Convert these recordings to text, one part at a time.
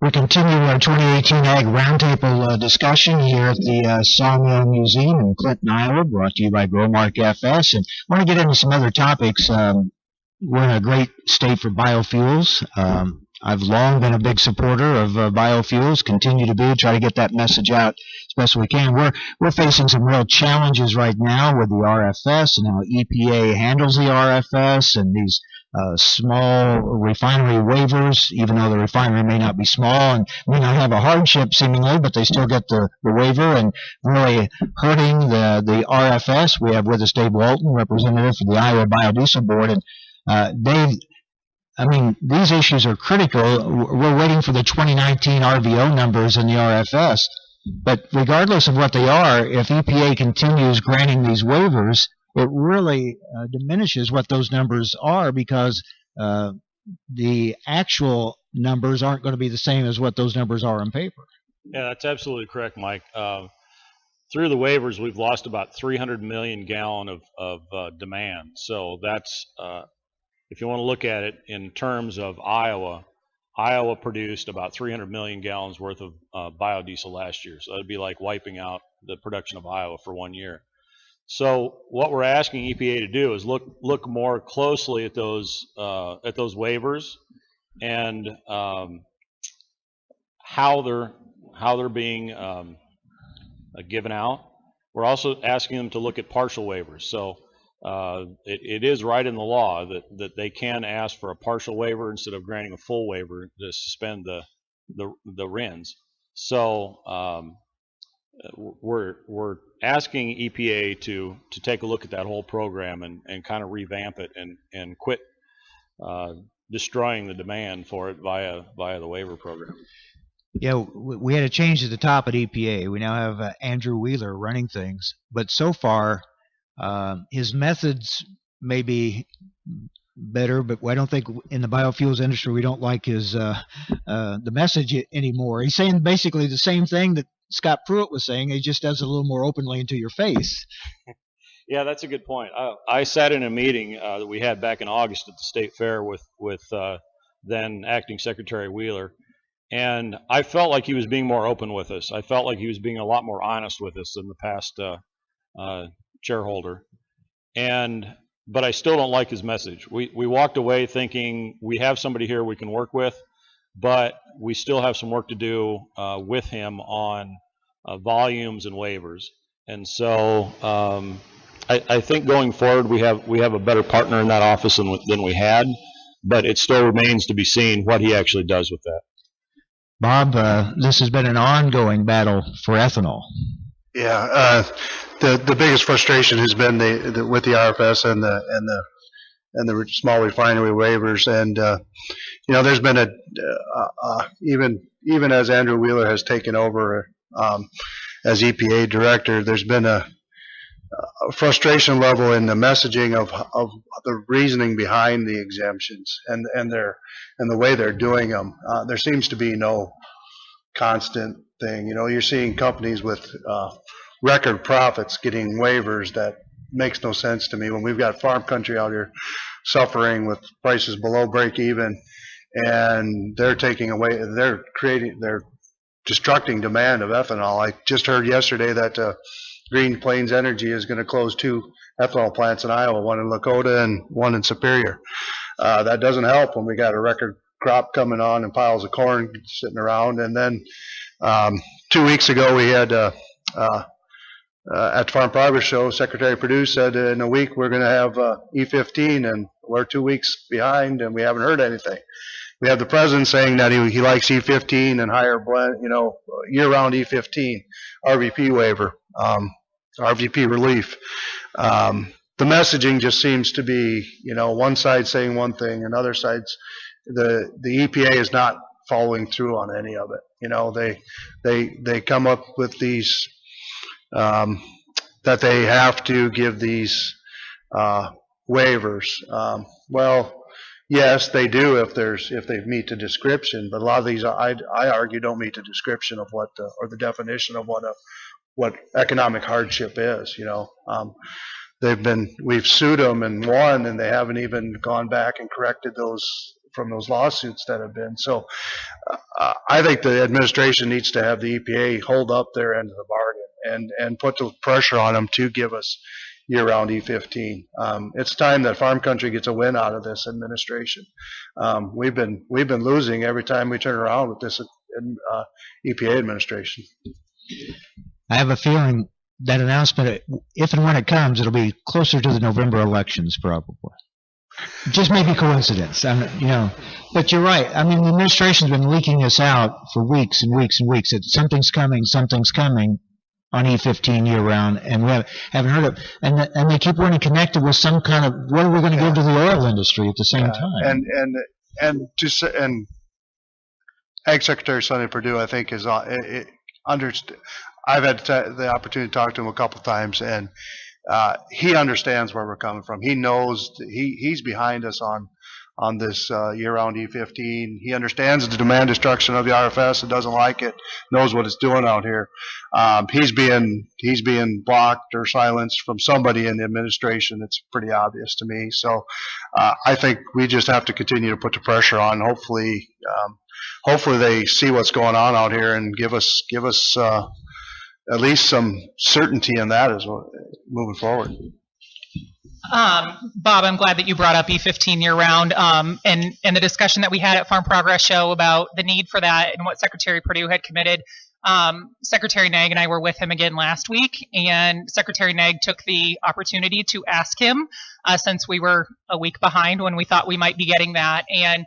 We continue our 2018 Ag Roundtable discussion here at the Sawmill Museum in Clinton, Iowa, brought to you by Growmark FS. And I want to get into some other topics. We're in a great state for biofuels. I've long been a big supporter of biofuels, continue to be, try to get that message out as best we can. We're facing some real challenges right now with the RFS and how EPA handles the RFS and these small refinery waivers, even though the refinery may not be small and may not have a hardship seemingly, but they still get the waiver and really hurting the RFS. We have with us Dave Walton, representative for the Iowa Biodiesel Board. And Dave, I mean, these issues are critical. We're waiting for the 2019 RVO numbers in the RFS. But regardless of what they are, if EPA continues granting these waivers, it really diminishes what those numbers are, because the actual numbers aren't going to be the same as what those numbers are on paper. Yeah, that's absolutely correct, Mike. Through the waivers, we've lost about 300 million gallon of demand. So that's, if you want to look at it in terms of Iowa produced about 300 million gallons worth of biodiesel last year. So that'd be like wiping out the production of Iowa for 1 year. So what we're asking EPA to do is look more closely at those waivers and how they're being given out. We're also asking them to look at partial waivers. So it is right in the law that they can ask for a partial waiver instead of granting a full waiver to suspend the RINs. So we're asking EPA to take a look at that whole program and kind of revamp it and quit destroying the demand for it via the waiver program. Yeah, we had a change at the top at EPA. We now have Andrew Wheeler running things, but so far his methods may be better, but I don't think in the biofuels industry we don't like his the message anymore. He's saying basically the same thing that Scott Pruitt was saying. He just does it a little more openly into your face. Yeah, that's a good point. I sat in a meeting that we had back in August at the State Fair with then Acting Secretary Wheeler, and I felt like he was being more open with us. I felt like he was being a lot more honest with us than the past chairholder. But I still don't like his message. We walked away thinking we have somebody here we can work with, but we still have some work to do with him on volumes and waivers. And so I think going forward we have a better partner in that office than we had, but it still remains to be seen what he actually does with that. Bob, this has been an ongoing battle for ethanol. Yeah, the biggest frustration has been with the RFS and the small refinery waivers, and there's been even as Andrew Wheeler has taken over as EPA director, there's been a frustration level in the messaging of the reasoning behind the exemptions and the way they're doing them. There seems to be no constant thing. You're seeing companies with record profits getting waivers. That makes no sense to me when we've got farm country out here suffering with prices below break even, and they're destructing demand of ethanol. I just heard yesterday that Green Plains Energy is going to close 2 ethanol plants in Iowa, one in Lakota and one in Superior. That doesn't help when we got a record crop coming on and piles of corn sitting around. And then 2 weeks ago we had at the Farm Progress Show, Secretary Perdue said in a week we're going to have E15, and we're 2 weeks behind and we haven't heard anything. We have the president saying that he likes E15 and higher blend, year-round E15, RVP waiver, RVP relief. The messaging just seems to be, one side saying one thing, and other sides, the EPA is not following through on any of it. They come up with these that they have to give these waivers. Well, yes, they do if they meet the description, but a lot of these I argue don't meet the description of what or the definition of what economic hardship is. We've sued them and won, and they haven't even gone back and corrected those those lawsuits that have been. So I think the administration needs to have the EPA hold up their end of the bargain and put the pressure on them to give us year-round E15. It's time that farm country gets a win out of this administration. We've been losing every time we turn around with this EPA administration. I have a feeling that announcement, if and when it comes, it'll be closer to the November elections, probably. Just maybe coincidence, But you're right. I mean, the administration's been leaking this out for weeks and weeks and weeks. That something's coming on E15 year-round, and we haven't heard of it. And they keep wanting connected with some kind of, what are we going to give to the oil industry at the same time? And Ag Secretary Sonny Perdue, I think, is I've had the opportunity to talk to him a couple of times, and he understands where we're coming from. He knows he's behind us on this year-round E15. He understands the demand destruction of the RFS and doesn't like it. Knows what it's doing out here. He's being blocked or silenced from somebody in the administration. It's pretty obvious to me. So I think we just have to continue to put the pressure on. Hopefully they see what's going on out here and give us at least some certainty in that as well, moving forward. Bob, I'm glad that you brought up E15 year-round and the discussion that we had at Farm Progress Show about the need for that and what Secretary Perdue had committed. Secretary Nag and I were with him again last week, and Secretary Nag took the opportunity to ask him, since we were a week behind when we thought we might be getting that. And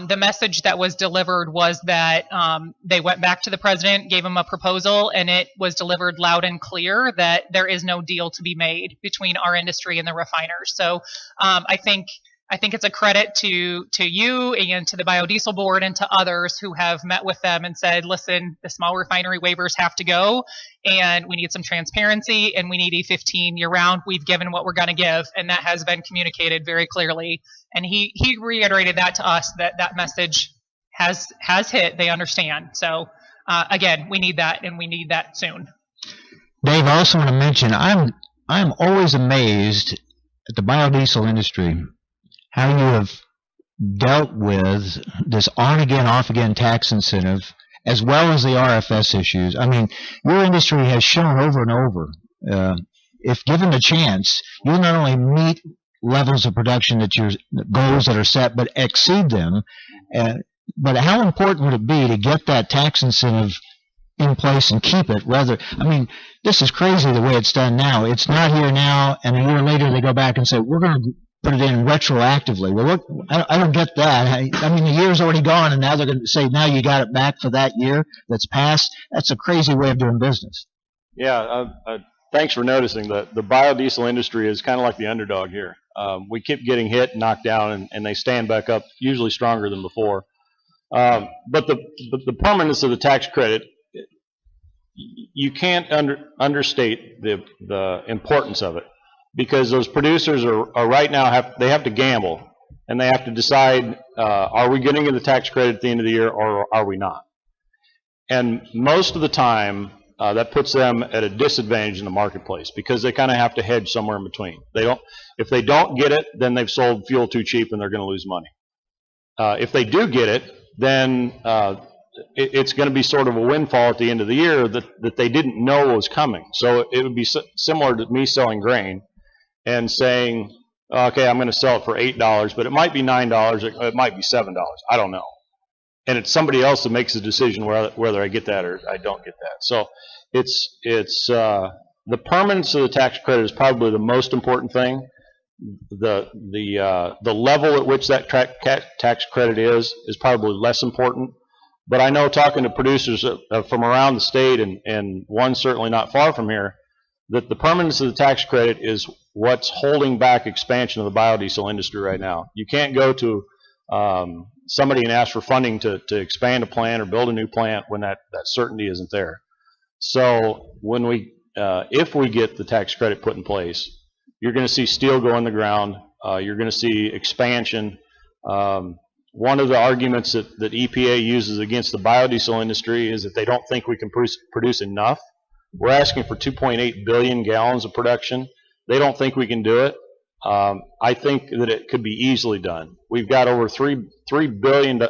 the message that was delivered was that they went back to the president, gave him a proposal, and it was delivered loud and clear that there is no deal to be made between our industry and the refiners. So I think it's a credit to you and to the biodiesel board and to others who have met with them and said, listen, the small refinery waivers have to go, and we need some transparency, and we need E15 year-round. We've given what we're going to give, and that has been communicated very clearly. And he reiterated that to us, that message has hit. They understand. So, again, we need that, and we need that soon. Dave, I also want to mention, I'm always amazed at the biodiesel industry, how you have dealt with this on-again, off-again tax incentive, as well as the RFS issues. I mean, your industry has shown over and over, if given the chance, you'll not only meet levels of production goals that are set, but exceed them. But how important would it be to get that tax incentive in place and keep it this is crazy the way it's done now. It's not here now, and a year later they go back and say, we're going to put it in retroactively. Well, look, I don't get that. I mean, the year's already gone, and now they're going to say, now you got it back for that year that's passed. That's a crazy way of doing business. Yeah, thanks for noticing that the biodiesel industry is kind of like the underdog here. We keep getting hit, knocked down, and they stand back up, usually stronger than before. But the permanence of the tax credit, you can't understate the importance of it. Because those producers are right now they have to gamble, and they have to decide, are we getting the tax credit at the end of the year, or are we not? And most of the time, that puts them at a disadvantage in the marketplace, because they kind of have to hedge somewhere in between. If they don't get it, then they've sold fuel too cheap and they're going to lose money. If they do get it, then it's going to be sort of a windfall at the end of the year that they didn't know was coming. So it would be similar to me selling grain and saying, okay, I'm going to sell it for $8, but it might be $9, it might be $7. I don't know. And it's somebody else that makes the decision whether I get that or I don't get that. So it's the permanence of the tax credit is probably the most important thing. The level at which that tax credit is probably less important. But I know, talking to producers from around the state, and one certainly not far from here, that the permanence of the tax credit is what's holding back expansion of the biodiesel industry right now. You can't go to somebody and ask for funding to expand a plant or build a new plant when that certainty isn't there. So if we get the tax credit put in place, you're going to see steel go in the ground. You're going to see expansion. One of the arguments that EPA uses against the biodiesel industry is that they don't think we can produce enough. We're asking for 2.8 billion gallons of production. They don't think we can do it. I think that it could be easily done. We've got over 3 billion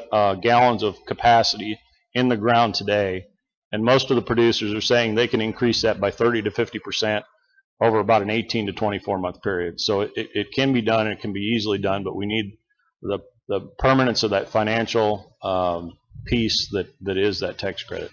gallons of capacity in the ground today, and most of the producers are saying they can increase that by 30 to 50% over about an 18 to 24 month period. So it can be done, and it can be easily done, but we need the permanence of that financial piece that is that tax credit.